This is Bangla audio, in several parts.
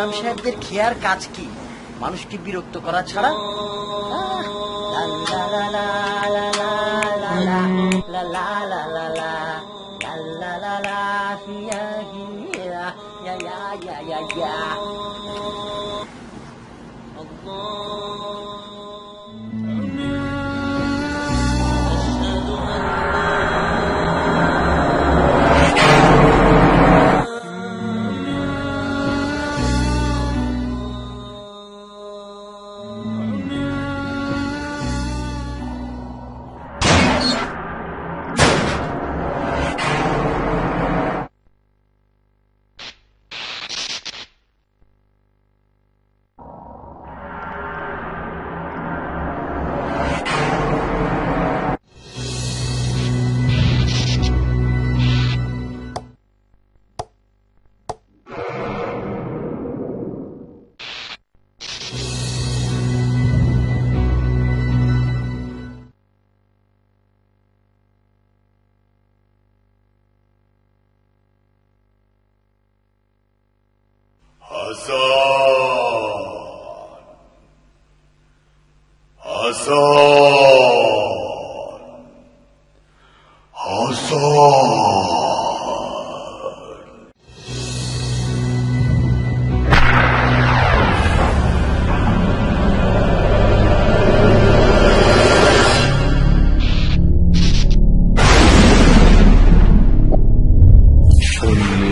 ইমাম সাহেবদের খেয়ার কাজ কি? মানুষকে বিরক্ত করা ছাড়া।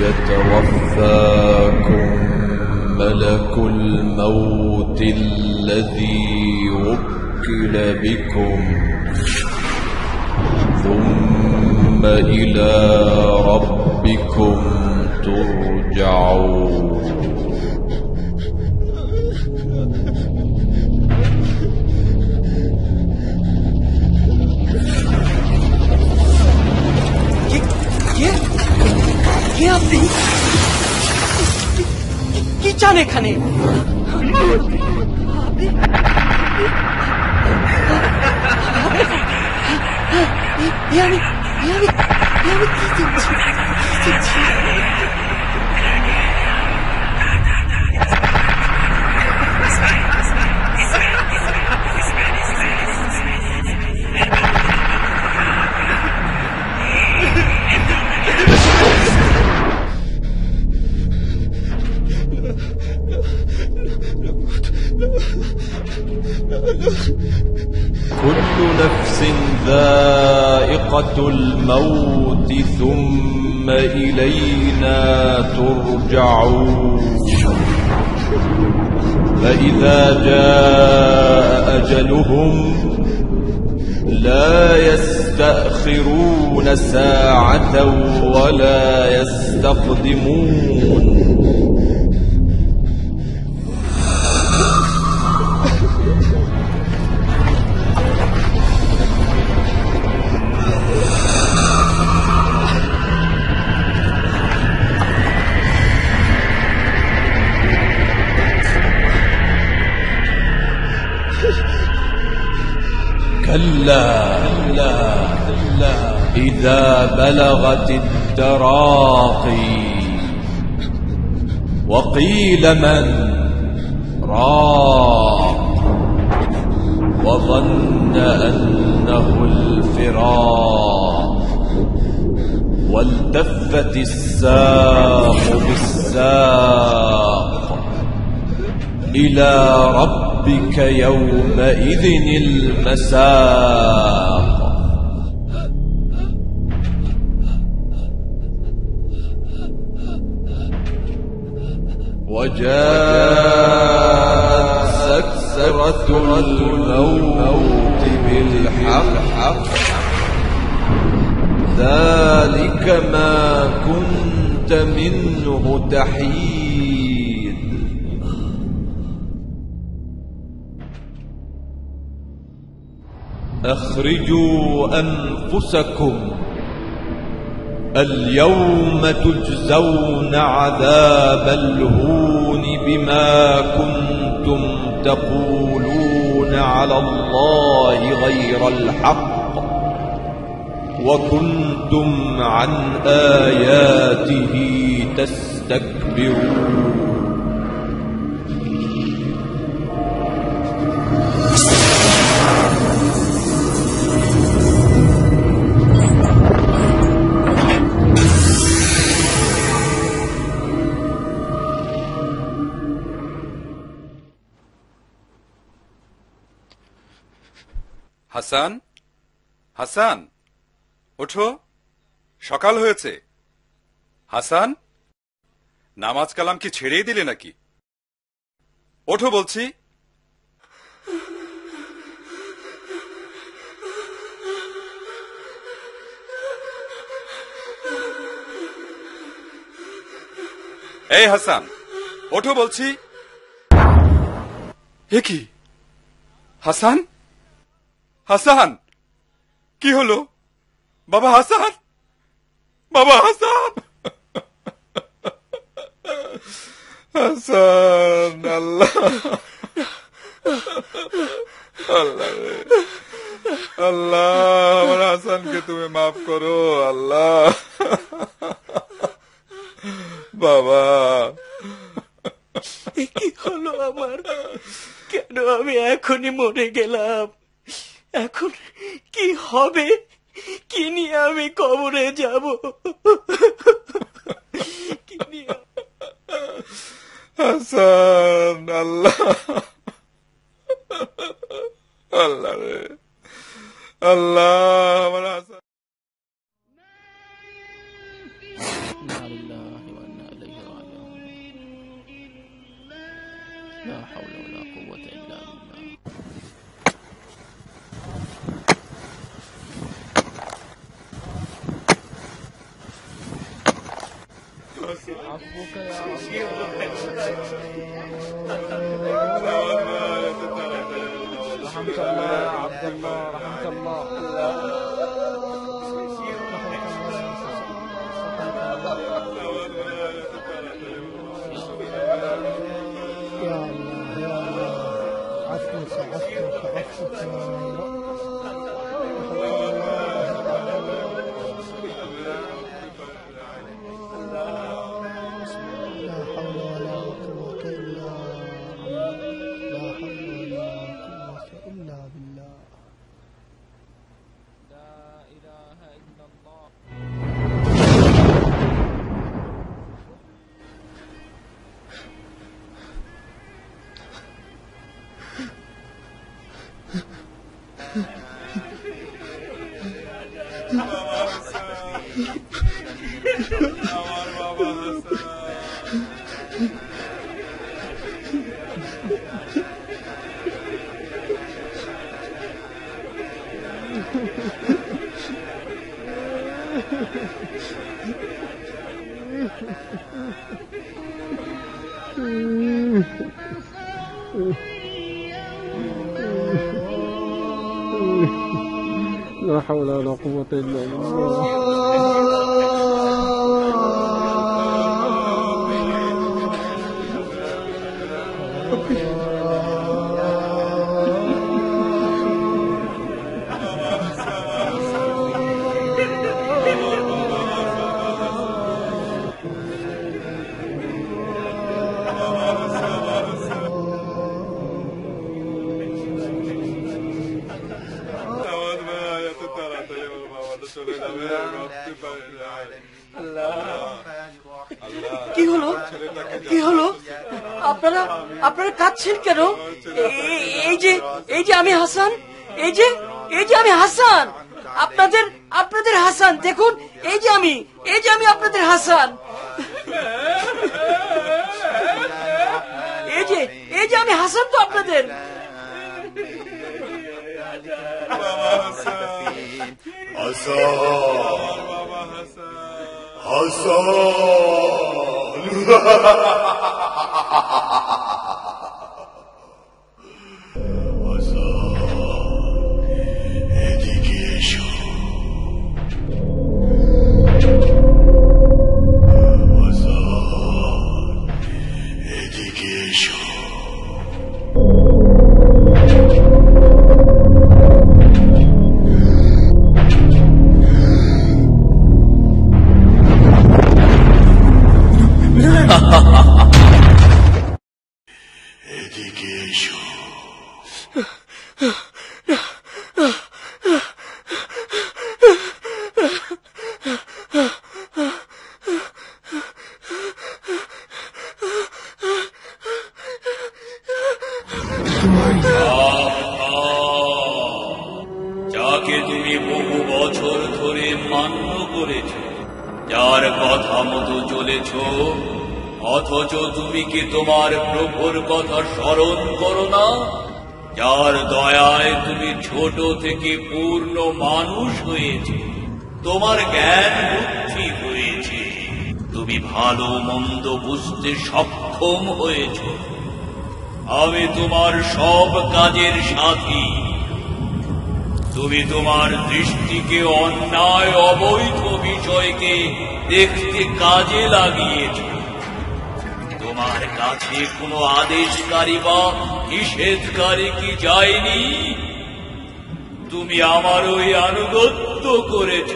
يتوفاكم ملك الموت الذي وكل بكم ثم إلى ربكم ترجعون. কি চান এখানে? كل نفس ذائقة الموت ثم إلينا ترجعون. فإذا جاء أجلهم لا يستأخرون ساعة ولا يستقدمون. كلا إذا بلغت التراقي وقيل من راق وظن أنه الفراق والتفت الساق بالساق إلى ربك يومئذ المساق. وجاءت سكرة الموت بالحق ذلك ما كنت منه تحيد. أخرجوا أنفسكم اليوم تجزون عذاب الهون بما كنتم تقولون على الله غير الحق وكنتم عن آياته تستكبرون. হাসান, হাসান, ওঠো, সকাল হয়েছে। হাসান, নামাজ কালাম কি ছেড়েই দিলে নাকি? ওঠো বলছি। এই হাসান, ওঠো বলছি। এ কি হাসান? হাসান, কি হলো? বাবা হাসান, বাবা হাসান, হাসান, আল্লাহ, আল্লাহ, আল্লাহ, আমার হাসানকে তুমি মাফ করো আল্লাহ। বাবা, কি হলো আমার? কেন আমি এখনই মরে গেলাম? এখন কি হবে? কি নিয়ে আমি কবরে যাব? কি নিয়ে? হাসান, আল্লাহ, আল্লাহ রে, আল্লাহ, আমার হাসান। لا حول ولا قوة إلا بالله. عفوك يا الله. رحمك الله يا عبد الله، رحمك الله. يا الله يا الله، عفوك عفوك عفوك يا رب. لا حول ولا قوة إلا بالله، لا حول ولا قوة إلا بالله. لا إله إلا الله. আমার বাবা হাসান, لا حول ولا قوة إلا بالله. কি হলো? কি হলো? আপনারা আপনারা কাঁদছেন কেন? এই যে আমি হাসান, এই যে আমি হাসান, আপনাদের হাসান। দেখুন, এই যে আমি আপনাদের হাসান। এই যে আমি হাসান তো আপনাদের। ধরে মান্য করেছ, যার কথা মতো চলেছ, অথচ তুমি কি তোমার প্রভুর কথা স্মরণ করো না? যার দয়ায় তুমি ছোট থেকে পূর্ণ মানুষ হয়েছ, তোমার জ্ঞান বুদ্ধি হয়েছে, তুমি ভালো মন্দ বুঝতে সক্ষম হয়েছ। আমি তোমার সব কাজের সাথী। তুমি তোমার দৃষ্টিকে অন্যায় অবৈধ বিষয়কে দেখতে কাজে লাগিয়েছ। তোমার কাছে কোনো আদেশকারী বা নিষেধকারী কি যায়নি? তুমি আমার ওই আনুগত্য করেছ,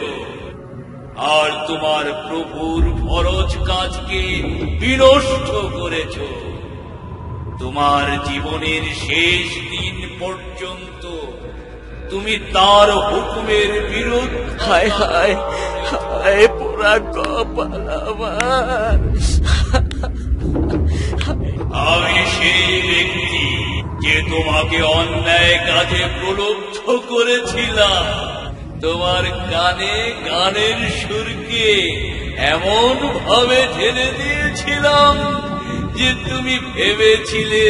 আর তোমার প্রভুর ফরজ কাজকে বিনষ্ট করেছ। তোমার জীবনের শেষ দিন পর্যন্ত তুমি তার হুকুমের বিরুদ্ধে। হায় হায় হায়, পোড়া কপাল আমার। আমি সেই ব্যক্তি যে তোমাকে অন্যায় কাজে প্রলুব্ধ করেছিলাম। তোমার কানে গানের সুরকে এমন ভাবে ঢেলে দিয়েছিলাম যে তুমি ভেবেছিলে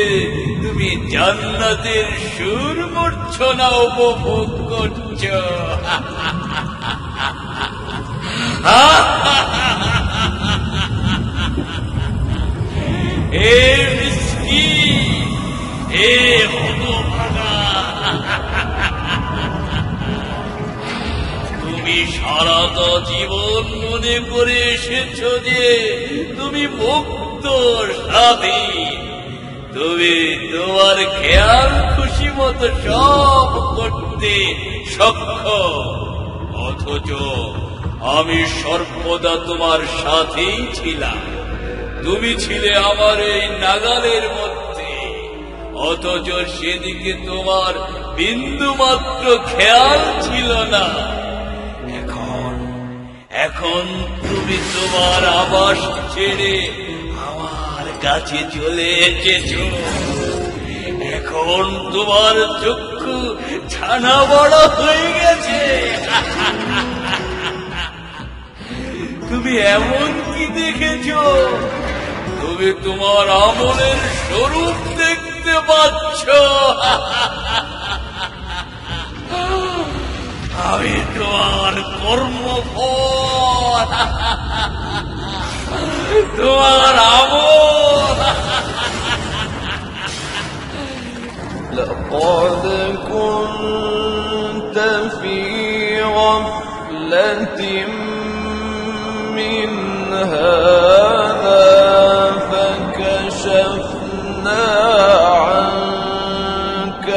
তুমি জান্নাতের সুর মূর্ছনা উপভোগ করছ। হে মিসকিন, হে হতভাগা, তুমি সারাটা জীবন মনে করে এসেছ যে তুমি মুক্ত স্বাধীন। তুমি তোমার খেয়াল খুশি মতো সব করতে সক্ষম, অথচ আমি সর্বদা তোমার সাথেই ছিলাম। তুমি ছিলে আমার এই নাগালের মধ্যে, অথচ সেদিকে তোমার বিন্দু মাত্র খেয়াল ছিল না। এখন তুমি তোমার আবাস ছেড়ে আমার কাছে চলে এসেছ। এখন তোমার চক্ষু ছানা বড় হয়ে গেছে। তুমি এমন কি দেখেছ? তুমি তোমার আমলের স্বরূপ দেখতে পাচ্ছ। আমি তোমার কর্মফল, তোমার আমল। لقد كنت في غفلة من هذا فكشفنا عنك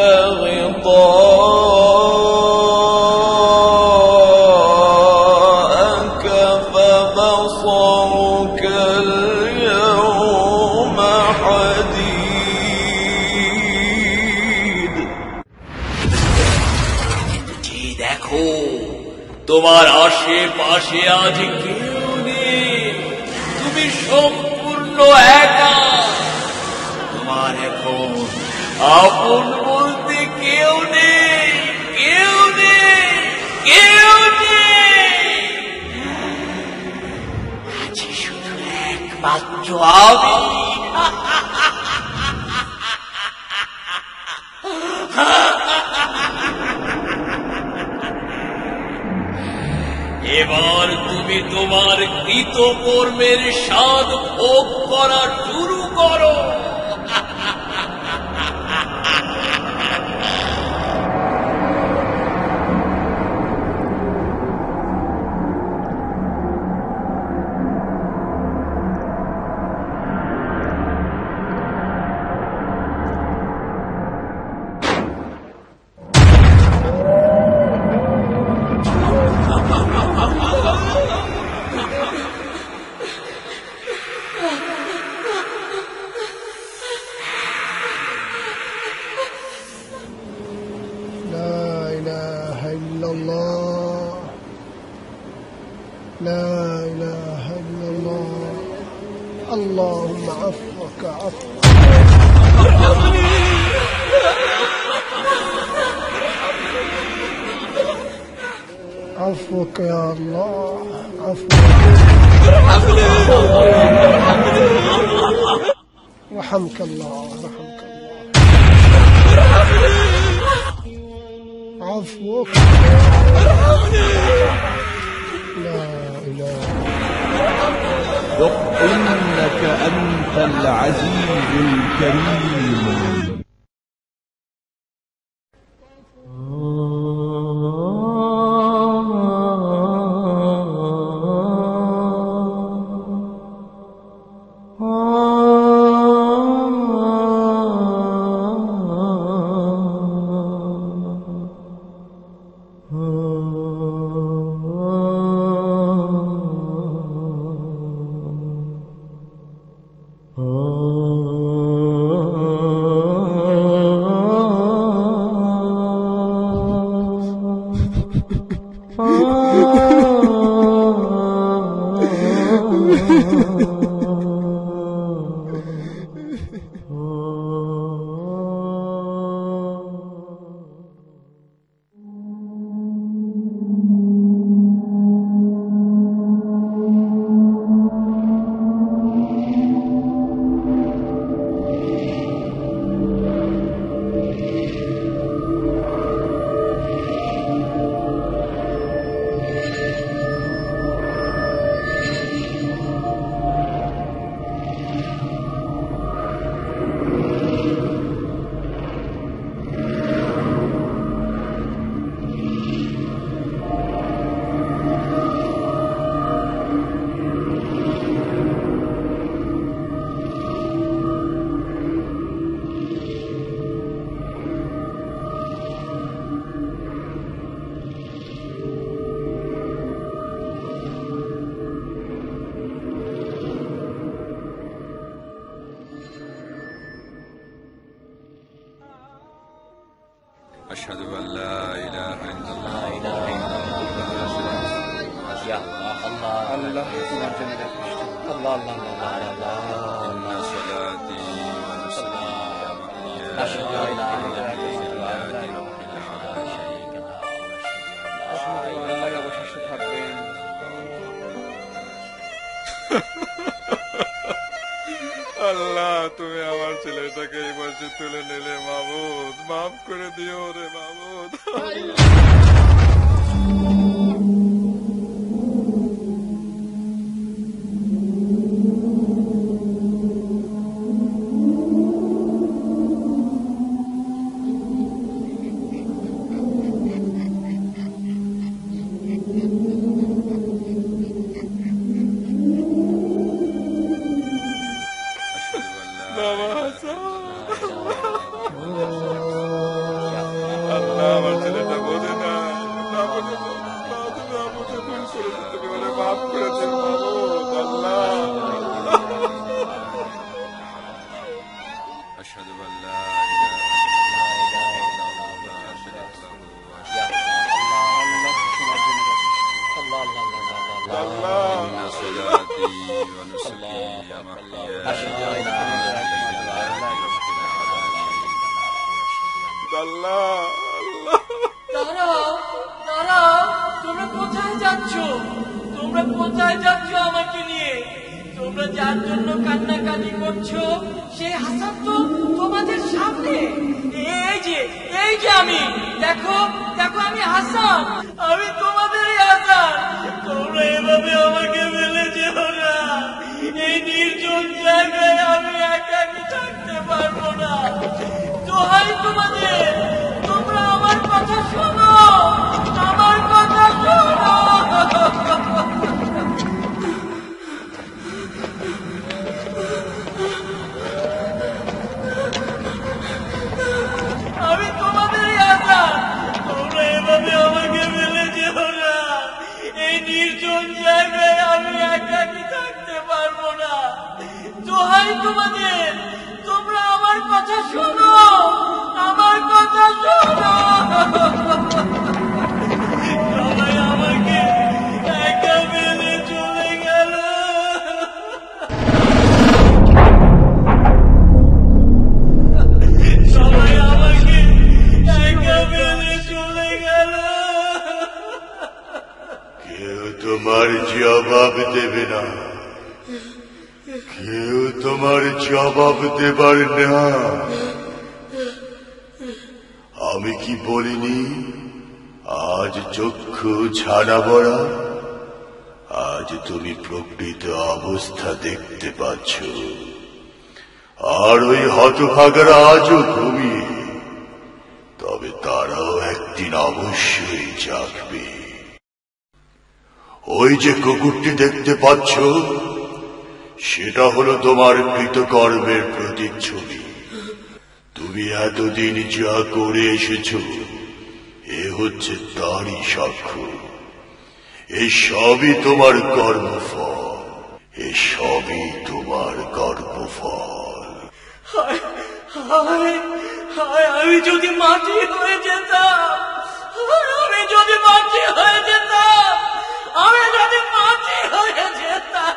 غطاءك فبصرك اليوم حديد। দেখো, তোমার আশেপাশে আজ কেউ নেই। তুমি সম্পূর্ণ একা। তোমার এখন আপন বলতে কেউ নেই, কেউ নেই, কেউ নেই। আছি শুধু একমাত্র আমি। এবার তুমি তোমার কৃতকর্মের স্বাদ ভোগ করা শুরু করো। لا إله إلا الله. اللهم عفوك عفو. عفوك عفوك يا الله عفوك رحمك الله رحمك الله عفوك لا إله إنك أنت العزيز الكريم. أشهد أن لا إله إلا الله يا الله الله الله الله إن صلاتي ونسكي ومحياي أشهد أن لا إله إلا আল্লাহ, তুমি আমার ছেলেটাকে এই বয়সে তুলে নিলে মাবুদ, মাফ করে দিও রে মাবুদ। আল্লাহ, আমার ছেলেটা বোঝে না, না বোঝে না, তুমি আমাকে ভুল করেছো, তুমি ওরে মাফ করে দিও মাবুদ। আল্লাহ, আশহাদু আল্লা ইলাহা ইল্লাল্লাহ ওয়া আশহাদু আন্না সালাতি ওয়া নুসুকি ওয়া মাহইয়ায়া আল্লাহ। দাঁড়াও দাঁড়াও, তোমরা কোথায় যাচ্ছ? তোমরা কোথায় যাচ্ছ আমাকে নিয়ে? তোমরা যার জন্য কান্নাকাটি করছো সেই হাসান তো তোমাদের সামনে। এই যে আমি, দেখো দেখো, আমি হাসান, আমি তোমাদেরই হাসান। তোমরা এভাবে আমাকে ফেলে যেও না, এই নির্জন জায়গায় আমি একাকি থাকতে পারবো না। দোহাই তোমাদের, তোমরা আমার কথা শোনো, আমার কথা শোনো। আমি তোমাদেরই আশা, তোমরা এভাবে আমাকে ফেলে যেও না, এই নির্জন জায়গায় আমি একাকি থাকতে পারবো না। দোহাই তোমাদের, তোমরা আমার কথা শোনো, আমার কথা শোনো। সবাই আমাকে একা ফেলে চলে গেল। সবাই আমাকে একা ফেলে চলে গেল। জবাব দেবে না, কেউ তোমার জবাব দেবার না। আমি কি বলিনি আজ চক্ষু ছানা বড়া? আজ তুমি প্রকৃত অবস্থা দেখতে পাচ্ছ, আর ওই হতভাগারা আজও ঘুমিয়ে, তবে তারাও একদিন অবশ্যই জাগবে। ওই যে কুকুরটি দেখতে পাচ্ছ, সেটা হলো তোমার কৃতকর্মের প্রতিচ্ছবি। তুমি এতদিন যা করে এসেছ, এ হচ্ছে তারই সাক্ষ্য। এই সবই তোমার কর্মফল, এ সবই তোমার কর্মফল। হায় হায় হায়, আমি যদি মাটি হয়ে যেতাম, আমি যদি মাটি হয়ে যেতাম, আমি যদি মাটি হয়ে যেতাম।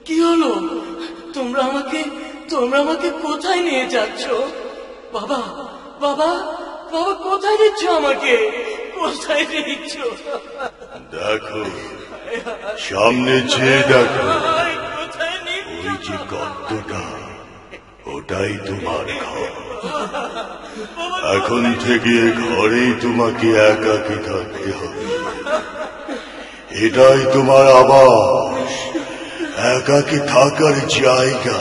কি হলো? তোমরা আমাকে কোথায় নিয়ে যাচ্ছ? বাবা বাবা বাবা, কোথায় নিচ্ছ আমাকে? কোথায় নিচ্ছ? দেখো, সামনে চেয়ে দেখো, কোথায় নিচ্ছ? ওই যে গর্তটা, ওটাই তোমার ঘর। এখন থেকে ঘরেই তোমাকে একাকী থাকতে হবে। এটাই তোমার আবাস, একাকী থাকার জায়গা।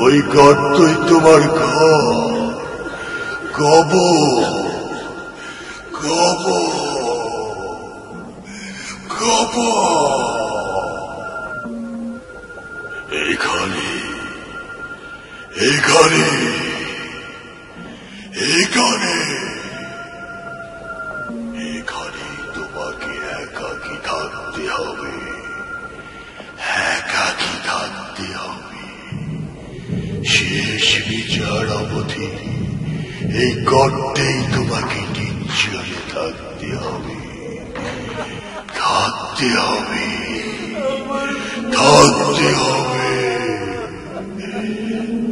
ওই গর্তই তোমার ঘর, কবর, কবর, কবর। এখানে এখানে এখানে এখানে তোমাকে একাকী থাকতে হবে, একাকী থাকতে হবে। শেষ বিচার অবধি এই গর্তেই তোমাকে নিশ্চলে থাকতে হবে, থাকতে হবে, থাকতে হবে,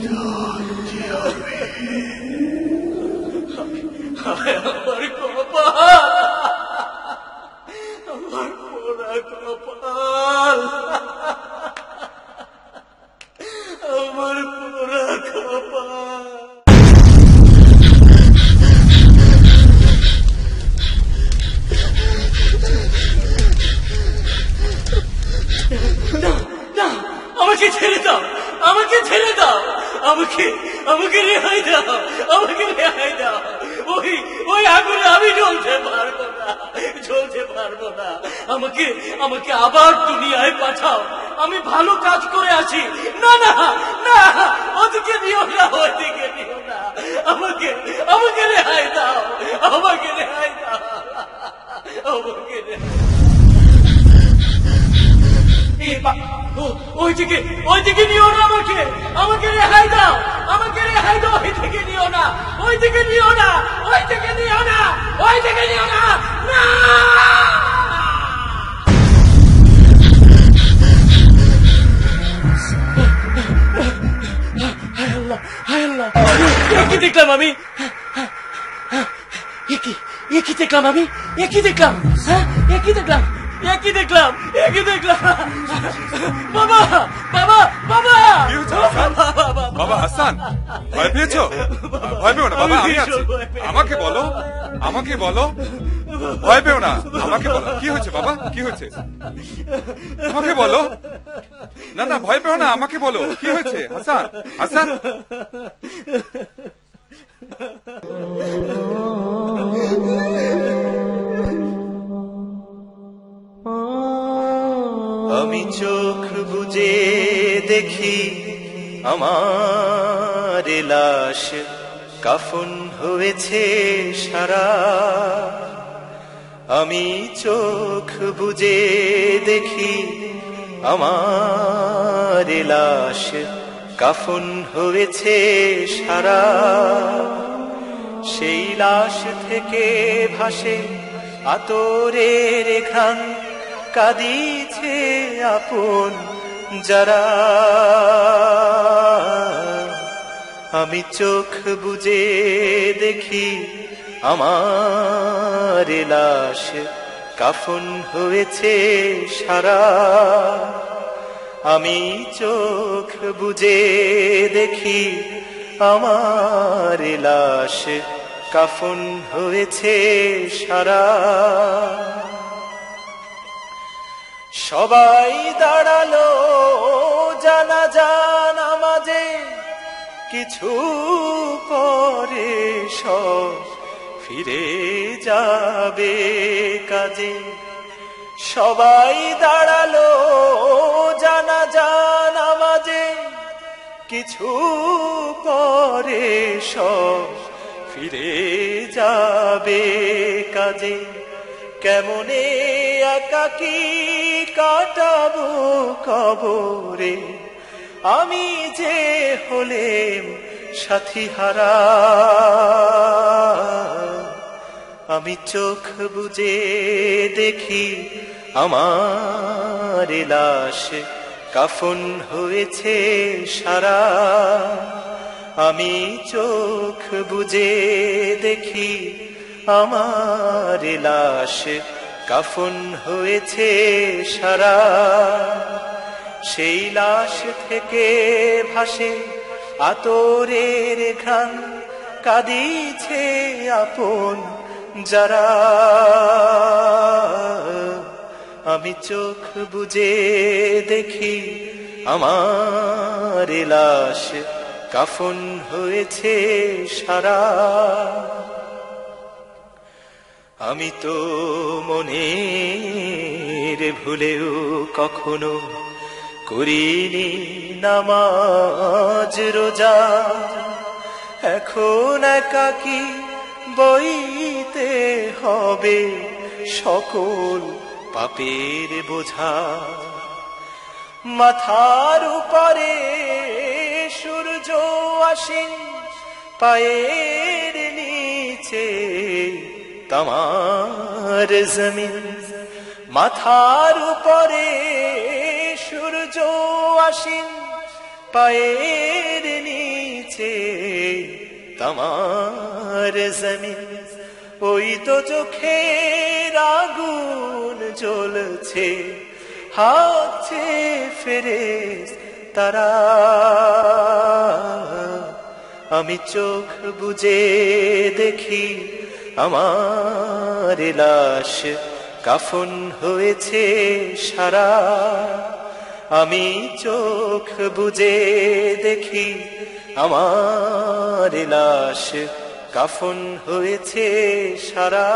থাকতে হবে। আমার কপাল, আমার পোড়া কপাল, আমার পোড়া কপাল। না, আমাকে ছেড়ে দাও, আমাকে ছেড়ে দাও, আমাকে রেহাই দাও, আমাকে রেহাই দাও। ওই আগুনে আমি জ্বলতে পারবো না। আমাকে আবার দুনিয়ায় পাঠাও, আমি ভালো কাজ করে আসি। না না না, ওদিকে নিও না, ওদিকে নিও না, আমাকে রেহাই দাও, আমাকে রেহাই দাও, আমাকে রেহাই। ওইদিকে নিও না, আমাকে রেহাই দাও, আমাকে রেহাই দাও, ওইদিকে নিও না, ওইদিকে নিও না, ওইদিকে নিও না, ওইদিকে নিও না, না। হায় আল্লাহ, কি দেখলাম আমি? কি দেখলাম আমি? কি দেখলাম? কি দেখলাম? একই দেখলাম। বাবা বাবা বাবা, কি হচ্ছে হাসান? বাবা হাসান, ভয় পেয়েছো? ভয় পেও না বাবা, আমি আছি। আমাকে বলো, ভয় পেও না, আমাকে বলো কি হয়েছে বাবা, কি হয়েছে আমাকে বলো। না না, ভয় পেও না, আমাকে বলো কি হয়েছে। হাসান, হাসান। চোখ বুজে দেখি আমার লাশ কাফন হয়েছে সারা। আমি চোখ বুজে দেখি আমার লাশ কাফন হয়েছে সারা। সেই লাশ থেকে ভাসে আতরের ঘ্রাণ, কাঁদিছে আপন যারা। আমি চোখ বুজে দেখি আমার লাশ কাফন হয়েছে সারা। আমি চোখ বুজে দেখি আমার লাশ কাফন হয়েছে সারা। সবাই দাঁড়ালো জানাজা নামাজে, কিছু পরে সব ফিরে যাবে কাজে। সবাই দাঁড়ালো জানাজা নামাজে, কিছু পরে সব ফিরে যাবে কাজে। কেমনে একাকী কাটাবো কবরে, আমি যে হলেম সাথী হারা। আমি চোখ বুজে দেখি আমার লাশ কাফন হয়েছে সারা। আমি চোখ বুজে দেখি আমার লাশ কাফন হয়েছে সারা। সেই লাশ থেকে ভাসে আতরের ঘ্রাণ, কাঁদিছে আপন যারা। আমি চোখ বুজে দেখি আমার লাশ কাফন হয়েছে সারা। আমি তো মনের ভুলেও কখনো করিনি নামাজ রোজা। এখন একাকী বইতে হবে সকল পাপের বোঝা। মাথার উপরে সূর্য আসেন, পায়ের নিচে তামার জমিন। মাথার উপরে সূর্য আসেন, পায়ের নিচে তামার জমিন। ওই তো চোখের আগুন জ্বলছে, হাতছে ফেরেশতারা। আমি চোখ বুজে দেখি আমার লাশ কাফন হয়েছে সারা। আমি চোখ বুজে দেখি আমার লাশ কাফন হয়েছে সারা।